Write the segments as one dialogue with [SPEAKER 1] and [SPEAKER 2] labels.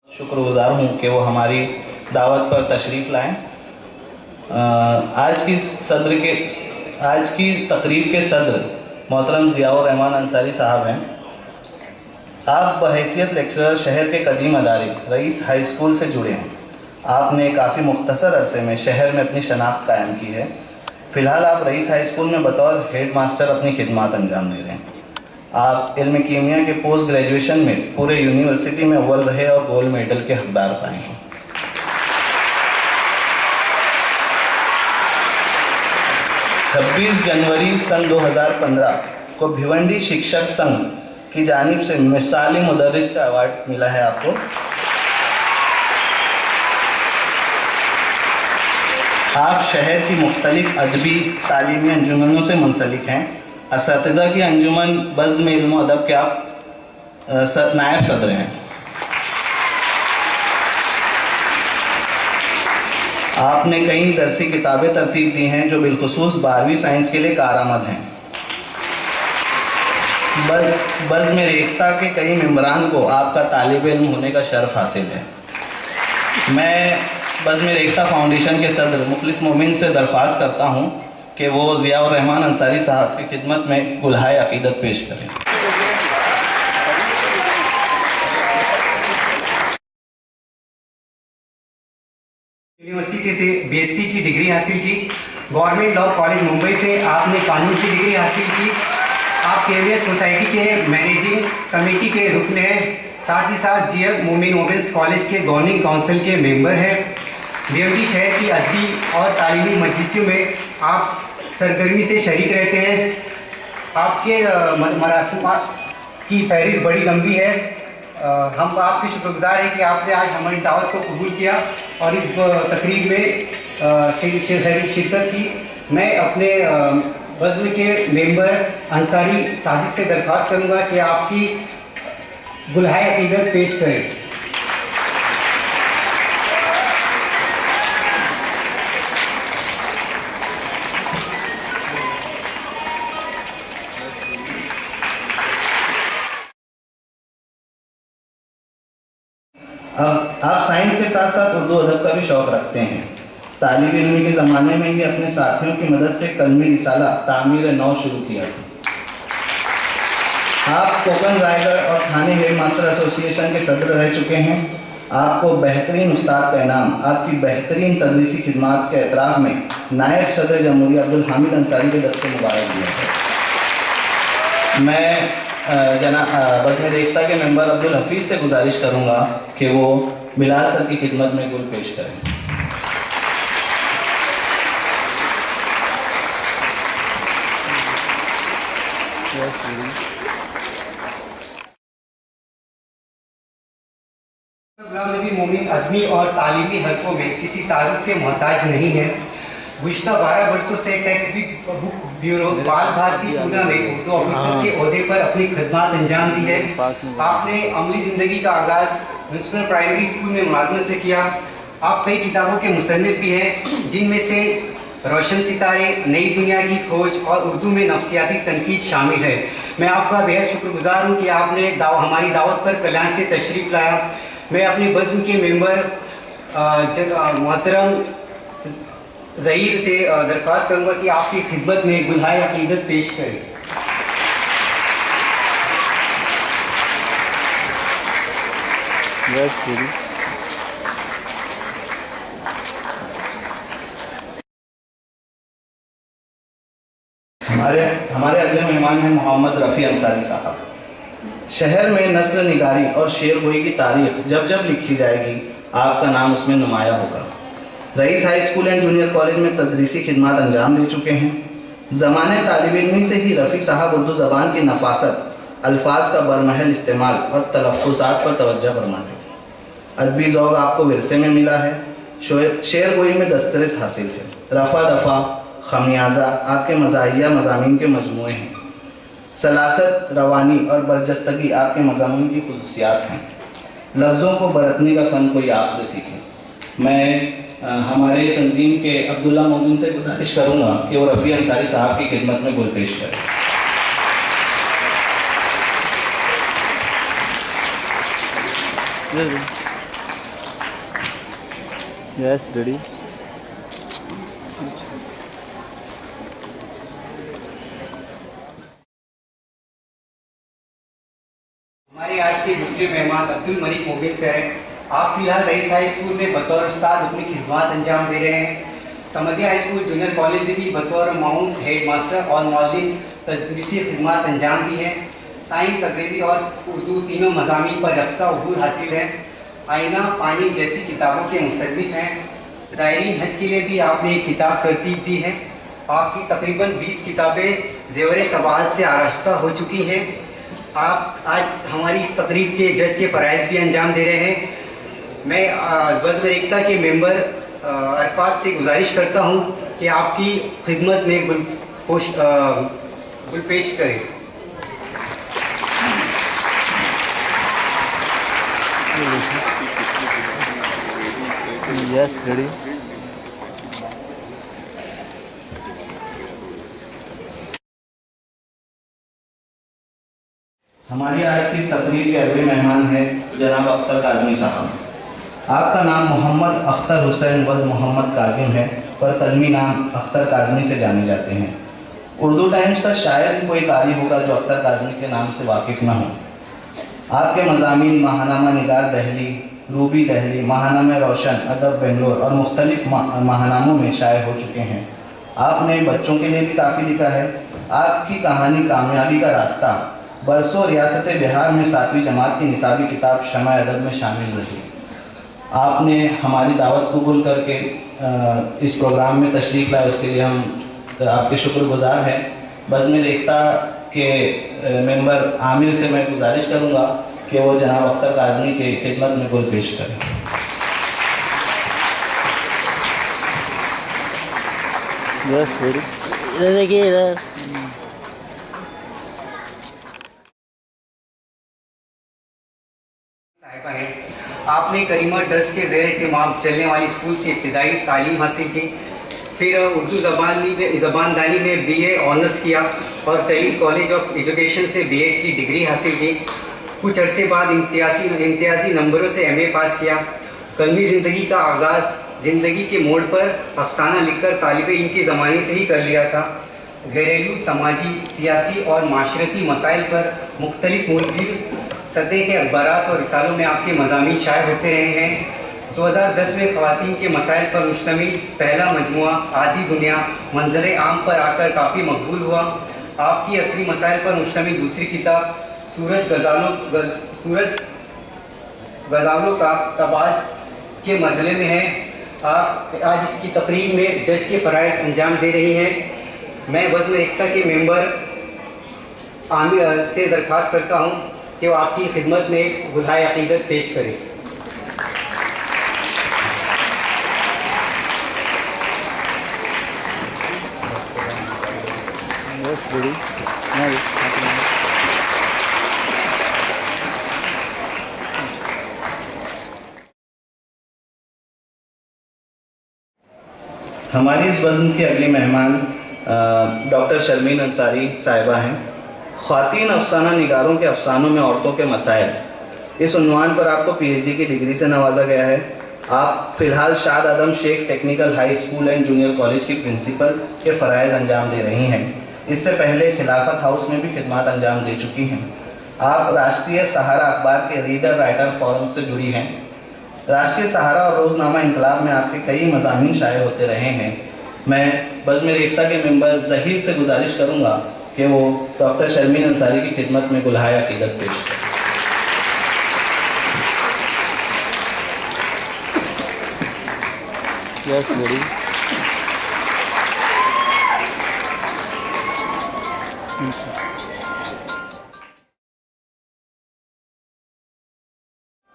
[SPEAKER 1] शुक्रगुजार हूँ कि वो हमारी दावत पर तशरीफ़ लाएँ। आज की तकरीब के सदर मोहतरम ज़ियाउर रहमान अंसारी साहब हैं। आप बहैसियत लेक्चरर शहर के कदीम अदारे रईस हाई स्कूल से जुड़े हैं। आपने काफ़ी मुख्तसर अरसे में शहर में अपनी शनाख्त कायम की है। फ़िलहाल आप रईस हाई स्कूल में बतौर हेड मास्टर अपनी खिदमत अंजाम दे रहे हैं। आप इल्म कीमिया के पोस्ट ग्रेजुएशन में पूरे यूनिवर्सिटी में अव्वल रहे और गोल्ड मेडल के हकदार पाए हैं। 26 जनवरी सन 2015 को भिवंडी शिक्षक संघ की जानिब से मिसाली मुदर्रिस का अवार्ड मिला है आपको। आप शहर की मुख्तलिफ अदबी तालीमी अंजुमनों से मुंसलिक हैं। असातिज़ा की अंजुमन बज़्म इल्म अदब के आप नायब सदर हैं। आपने कई दरसी किताबें तरतीब दी हैं जो बिलखुसूस 12वीं साइंस के लिए कारआमद हैं। बज़्म रेख्ता के कई मेंबरान को आपका तालिब इल्म होने का शर्फ हासिल है। मैं बज़्म रेख्ता फाउंडेशन के सदर मुखलिस मोमिन से दरख्वास्त करता हूँ कि वो ज़ियाउर रहमान अंसारी साहब की खिदमत में गुलहाए अक़ीदत पेश करें।
[SPEAKER 2] यूनिवर्सिटी से बीएससी की डिग्री हासिल की। गवर्नमेंट लॉ कॉलेज मुंबई से आपने कानून की डिग्री हासिल की। आप केवीएस सोसाइटी के मैनेजिंग कमेटी के रुकन हैं। साथ ही साथ जीएफ मोमिन वुमेंस कॉलेज के गवर्निंग काउंसिल के मेंबर हैं। भिवंडी शहर की अदबी और तालीमी मजलिसों में आप सरगर्मी से शरीक रहते हैं। आपके मरासिमात की फहरिस्त बड़ी लंबी है। हम आपके शुक्रगुजार हैं कि आपने आज हमारी दावत को कबूल किया और इस तकरीब में शिरकत की। मैं अपने बज़्म के मेंबर अंसारी साजिद से दरख्वास्त करूंगा कि आपकी गुलहाए अक़ीदत पेश करें।
[SPEAKER 1] अब आप साइंस के साथ साथ उर्दू अदब का भी शौक़ रखते हैं। तालिब इल्मी के ज़माने में ही अपने साथियों की मदद से कलमी रिसाला तामीर नौ शुरू किया था। आप कोकन रायगढ़ और थाने हेड मास्टर एसोसिएशन के सदर रह चुके हैं। आपको बेहतरीन उस्ताद का इनाम आपकी बेहतरीन तदरीसी खिदमात के एतराफ़ में नायब सदर जमहूरिया अब्दुल हामिद अंसारी के तरफ से मुबारक दिया है। मैं बज़्म रेख्ता के मेंबर अब्दुल हफीज़ से गुजारिश करूँगा कि वो बिलाल सर की खिदमत में गुल पेश करें।
[SPEAKER 2] गुलाम नबी मोमिन अदबी और तालीमी हलकों में किसी तारुफ के मोहताज नहीं है। गुज़िश्ता 12 वर्षों से टेक्स्ट बुक ब्यूरो बाल भारती पूना में उर्दू ऑफिसर के ओहदे पर अपनी खिदमत अंजाम दी है। आपने अमली ज़िंदगी का आगाज़ म्यूनसिपल प्राइमरी स्कूल में मुलाजमत से किया। आप कई किताबों के मुसन्निफ भी हैं, जिनमें से रोशन सितारे, नई दुनिया की खोज और उर्दू में नफ्सियाती तनकीद शामिल है। मैं आपका बेहद शुक्रगुजार हूँ कि आपने हमारी दावत पर कल्याण से तशरीफ़ लाया। मैं अपने बज़्म के मेंबर मोहतरम ज़हीर से दरख्वास्त करूँगा कि आपकी खिदमत में गुलहाए अक़ीदत पेश करें।
[SPEAKER 1] हमारे अगले मेहमान हैं मोहम्मद रफ़ी अंसारी साहब। शहर में नस्ल निगारी और शेर गोई की तारीख जब जब लिखी जाएगी आपका नाम उसमें नुमाया होगा। Rais high school and junior college में तदरीसी खिदमत अंजाम दे चुके हैं। ज़माने तालिब इल्मी से ही रफ़ी साहब उर्दू ज़बान की नफासत, अल्फाज का बरमहल इस्तेमाल और तलफ़्फ़ुज़ात पर तवज्जो फरमाते थे। अदबी ज़ौक़ आपको विरसे में मिला है। शेर गोई में दस्तरस हासिल है। रफ़ा दफ़ा खमियाजा आपके मज़ाहिया मज़ामीन के मजमूए हैं। सलासत, रवानी और बरजस्तगी आपके मज़ामीन की खुसूसियात हैं। लफ्ज़ों को बरतने का फ़न कोई आपसे सीखे। मैं हमारे तंजीम के अब्दुल्ला मोमिन से गुजारिश करूँगा कि वो रफ़ी अंसारी साहब की खिदमत में गुल पेश करें।
[SPEAKER 3] Yes ready.
[SPEAKER 2] हमारे आज के दूसरे मेहमान अब्दुल मलिक मोबिन से हैं। आप फिलहाल रईस हाई स्कूल में बतौर उस्ताद अपनी खिदमत अंजाम दे रहे हैं। समदिया हाई स्कूल जूनियर कॉलेज में भी बतौर माउंट हेड मास्टर और मौलिम तदरीसी खिदमत अंजाम दी हैं। साइंस, अंग्रेज़ी और उर्दू तीनों मज़ामीन पर रफ्सा अबूर हासिल है। आईना, पानी जैसी किताबों के मुसन्निफ़ हैं। ज़ायरीन हज के लिए भी आपने एक किताब तरतीब दी है। आपकी तकरीबन 20 किताबें ज़ेवर तबाद से आरास्ता हो चुकी हैं। आप आज हमारी इस तकरीब के जज के फ़राइज़ भी अंजाम दे रहे हैं। मैं वज़्न एकता के मेंबर अरफात से गुजारिश करता हूं कि आपकी खिदमत में गुल पेश करें।
[SPEAKER 3] Yes ready.
[SPEAKER 1] हमारी आज की इस तकरीर के अगले मेहमान हैं जनाब अख्तर काज़मी साहब। आपका नाम मोहम्मद अख्तर हुसैन वल्द मोहम्मद काजिम है, पर कलमी नाम अख्तर काज़मी से जाने जाते हैं। उर्दू टाइम्स का शायद ही कोई कारी होगा जो अख्तर काज़मी के नाम से वाकिफ़ न हो। आपके मज़ामीन माहनामा निगार दहली, रूबी दहली, माहनामा रोशन, अदब बेंगलोर और मुख्तलिफ माहनामों में शाये हो चुके हैं। आपने बच्चों के लिए भी काफ़ी लिखा है। आपकी कहानी कामयाबी का रास्ता बरसों रियासत बिहार में 7वीं जमात की निसाबी किताब शमा अदब में शामिल रही। आपने हमारी दावत कबूल करके इस प्रोग्राम में तशरीफ़ लाए, उसके लिए हम आपके शुक्रगुजार हैं। बज़्म एकता के मेंबर आमिर से मैं गुजारिश करूँगा कि वो जनाब अख्तर काज़मी के खिदमत में गुल पेश करें।
[SPEAKER 3] Yes ready. इधर देखिए इधर।
[SPEAKER 2] साहिबा है। आपने करीमा ट्रस्ट के ज़ेर एहतमाम चलने वाली स्कूल से इब्तदाई तालीम हासिल की, फिर उर्दू ज़बानदानी में BA ऑनर्स किया और तहरीर कॉलेज ऑफ एजुकेशन से B.Ed की डिग्री हासिल की। कुछ अरसे बाद इम्तियाजी नंबरों से MA पास किया। कलमी ज़िंदगी का आगाज़ ज़िंदगी के मोड़ पर अफसाना लिखकर तालिब इल्म की ज़माने से ही कर लिया था। घरेलू, समाजी, सियासी और माशरती मसाइल पर मुख्तलिफ मुल्की सतह के अखबारात और रिसालों में आपके मज़ामीन शाये होते रहे हैं। 2010 में ख़वातीन के मसाइल पर मुश्तमिल पहला मजमुआ आधी दुनिया मंजर आम पर आकर काफ़ी मकबूल हुआ। आपकी असली मसाइल पर मुश्तमिल दूसरी किताब सूरज गज़ालों का तबाद के मरहले में है। आप आज इसकी तकरीब में जज के फ़राइज़ अंजाम दे रही हैं। मैं वज़्न एकता के मेंबर आमिर से दरख्वास्त करता हूँ कि वो आपकी खिदमत में गुलहाए अक़ीदत पेश करें।
[SPEAKER 3] Yes ready.
[SPEAKER 1] हमारी इस वज़्न के अगले मेहमान डॉक्टर शर्मीन अंसारी साहिबा हैं। ख़वातीन अफसाना निगारों के अफसानों में औरतों के मसाइल, इस उन्वान पर आपको PhD की डिग्री से नवाजा गया है। आप फ़िलहाल Shad Adam Shaikh technical high school and junior college की प्रिंसिपल के फ़राइज़ अंजाम दे रही हैं। इससे पहले खिलाफत हाउस में भी खिदमत अंजाम दे चुकी हैं। आप राष्ट्रीय सहारा अखबार के रीडर राइटर फोरम से जुड़ी हैं। राष्ट्रीय सहारा और रोज़नामा इनकलाब में आपके कई मज़ामीन शाये होते रहे हैं। मैं बज़्म एकता के मेंबर ज़हीर से गुजारिश करूँगा कि वो डॉक्टर शर्मीन अंसारी की खिदमत में गुलहाए अक़ीदत पेश करें।
[SPEAKER 3] Yes ready.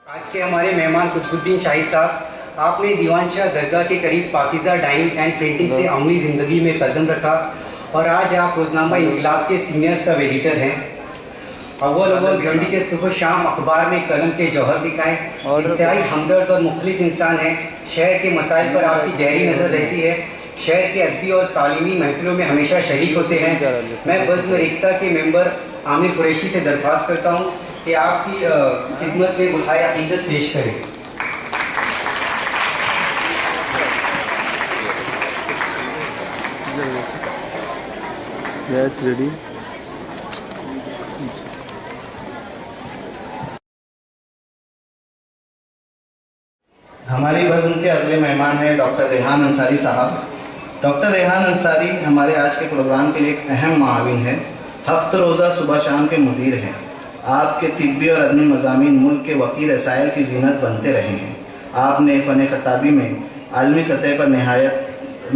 [SPEAKER 2] आज के हमारे मेहमान कुतुबुद्दीन शाही साहब, आपने दीवान शाह दरगाह के करीब पाकिज़ा डाइंग एंड प्रिंटिंग से अमली ज़िंदगी में कदम रखा और आज आप रोज़नामा इनकलाब के सीनियर सब एडिटर हैं। अव्वल घंटी के सुबह शाम अखबार में कलम के जौहर दिखाएं। इंतहाई हमदर्द और मुखलिस इंसान हैं। शहर के मसाइल पर आपकी गहरी नज़र रहती है। शहर के अदबी और तालीमी महफिलों में हमेशा शरीक होते हैं। मैं बज़्म एकता के मेंबर आमिर कुरैशी से दरख्वास्त करता हूँ कि आपकी खिदमत में गुलहाए अक़ीदत पेश करें।
[SPEAKER 3] Yes, ready.
[SPEAKER 1] हमारी बज़्म के अगले मेहमान हैं डॉक्टर रेहान अंसारी साहब। डॉक्टर रेहान अंसारी हमारे आज के प्रोग्राम के लिए एक अहम माविन है। हफ्त रोज़ा सुबह शाम के मुदीर हैं। आपके तिब्बी और अदमी मज़ामीन मुल्क के वकील रसायल की जीनत बनते रहे हैं। आपने फ़न ख़ताबी में आलमी सतह पर नहायत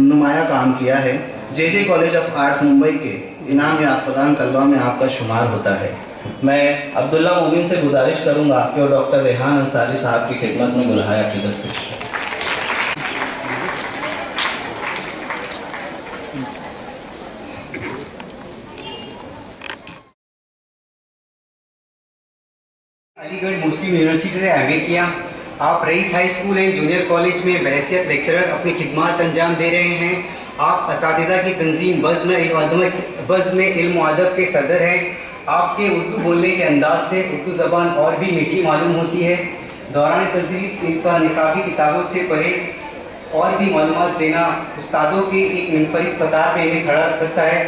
[SPEAKER 1] नुमाया काम किया है। जे कॉलेज ऑफ आर्ट्स मुंबई के इनाम याफ्तागान तलबा में आपका शुमार होता है। मैं अब्दुल्ला मोमिन से गुजारिश करूंगा कि वो डॉक्टर रेहान अंसारी साहब की खिदमत में गुलहाए अक़ीदत पेश करें।
[SPEAKER 2] अलीगढ़ मुस्लिम यूनिवर्सिटी से एमए किया। आप Rais high school and junior college में बहैसियत लेक्चरर अपनी खिदमत अंजाम दे रहे हैं। आप असातिज़ा की तंजीम बज़्म इल्म व अदब के सदर हैं। आपके उर्दू बोलने के अंदाज से उर्दू ज़बान और भी मीठी मालूम होती है। दौरान तदरीस इनका निसाबी किताबों से पढ़े और भी मालूमात देना उस्तादों की एक मुनफरिद कतार में इन्हें खड़ा करता है।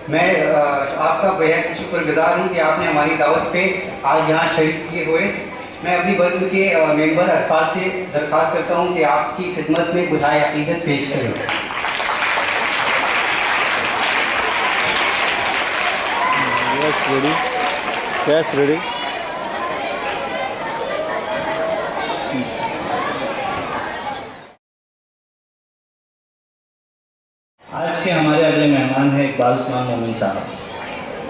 [SPEAKER 2] मैं आपका बेहद शुक्रगुजार हूँ कि आपने हमारी दावत पे आज यहाँ शरीक किए हुए। मैं अपनी बज़्म के मेंबर अल्फाज से दरख्वास्त करता हूँ कि आपकी खिदमत में गुलहाए अक़ीदत पेश करें।
[SPEAKER 3] Yes, ready. Yes, ready.
[SPEAKER 1] आज के हमारे अगले मेहमान हैं इकबाल उस्मान मोमिन साहब।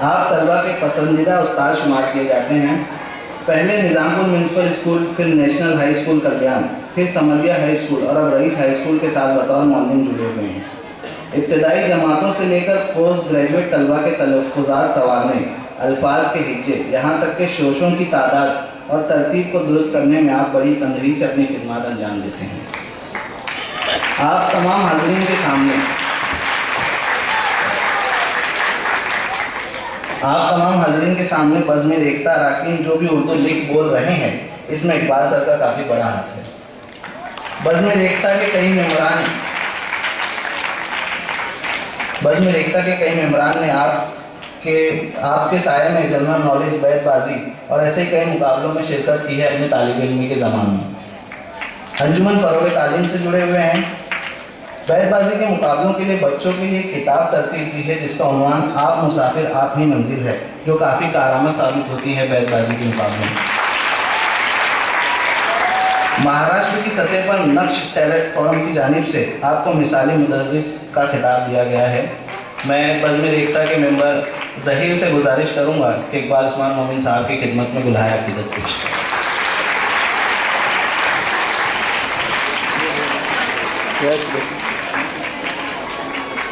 [SPEAKER 1] आप तलबा के पसंदीदा उस्ताद शुमार किए जाते हैं। पहले निज़ामपुर म्यूनसिपल स्कूल, फिर नेशनल हाई स्कूल कल्याण, फिर समरिया हाई स्कूल और अब रईस हाई स्कूल के साथ बतौर मुअल्लिम जुड़े हुए हैं। इब्तदाई जमातों से लेकर पोस्ट ग्रेजुएट तलबा के तलफ़्फ़ुज़ात संवारने, अल्फाज के हिज्जे, यहाँ तक के शोशों की तादाद और तरतीब को दुरुस्त करने में आप बड़ी तंदरी से अपनी खिदमत अंजाम देते हैं। आप तमाम हाज़रीन के सामने बज़्म रेख्ता अरकान जो भी उर्दू लिख बोल रहे हैं, इसमें इकबाल सर का काफ़ी बड़ा हाथ है। बज़्म रेख्ता के कई मेंबरान ने आपके साये में जनरल नॉलेज, बैतबाजी और ऐसे कई मुकाबलों में शिरकत की है अपने तालिब इल्मी के ज़माने में। अंजुमन फ़रोग़ तालीम से जुड़े हुए हैं। बैतबाजी के मुकाबलों के लिए बच्चों के लिए किताब तरतीब दी है जिसका उन्वान आप मुसाफिर आप ही मंजिल है, जो काफ़ी कारआमद साबित होती है बैतबाजी के मुकाबलों में। महाराष्ट्र की सतह पर नक्श टैलेंट फोरम की जानिब से आपको मिसाली मुदर्रिस का खिताब दिया गया है। मैं बज़्म रेख्ता के मेंबर ज़हीर से गुजारिश करूंगा कि इकबाल उस्मान मोमिन साहब की खिदमत में गुलहाए अक़ीदत पेश करें।
[SPEAKER 3] Yes, ready.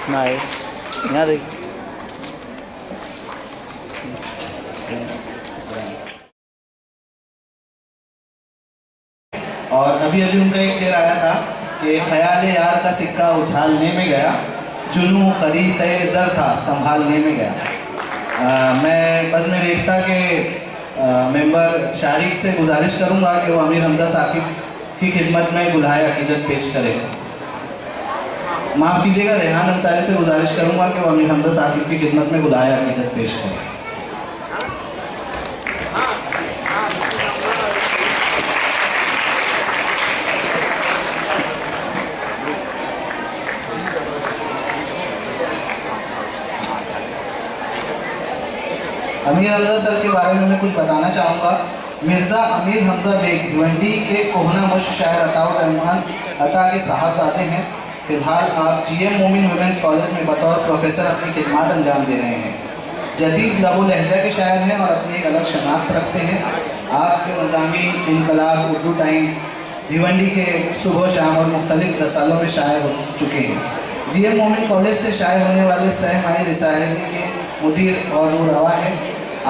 [SPEAKER 3] Smile. यहाँ देख।
[SPEAKER 1] और अभी उनका एक शेर आया था कि ख्याल यार का सिक्का उछालने में गया, जुनू खरीद ज़र था संभालने में गया। मैं बज़्म रेख्ता के मेंबर शारिक से गुजारिश करूंगा कि वो अमीर हमजा साकिब की खिदमत में गुलहाए अक़ीदत पेश करें। माफ़ कीजिएगा, रेहान अंसारी से गुजारिश करूंगा कि वो अमीर हमजा साकिब की खिदमत में गुलहाए अक़ीदत पेश करें। अमीर हमजा सर के बारे में मैं कुछ बताना चाहूँगा। मिर्ज़ा अमीर हमजा बेग भिवंडी के कोहना मुश्क शायर अताउर रहमान अता के साहबजादे हैं। फ़िलहाल आप GM मोमिन वुमेंस कॉलेज में बतौर प्रोफेसर अपनी खिदमत अंजाम दे रहे हैं। जदीद लबो लहजा के शायर हैं और अपनी एक अलग शनाख्त रखते हैं। आपके मज़ामीन इनकलाब, उर्दू टाइम्स, भिवंडी के सुबह शाम और मुख्तलिफ रसालों में शाये हो चुके हैं। GM मोमिन कॉलेज से शाये होने वाले सह माही रिसालती के मुदीर और रूरवा है।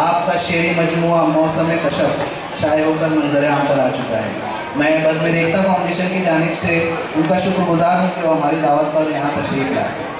[SPEAKER 1] आपका शेरी मजमुआ मौसम कशफ शाये होकर मंजर आम पर आ चुका है। मैं बज़्म रेख्ता फाउंडेशन की जानिब से उनका शुक्रगुजार हूँ कि वो हमारी दावत पर यहाँ तशरीफ़ लाए।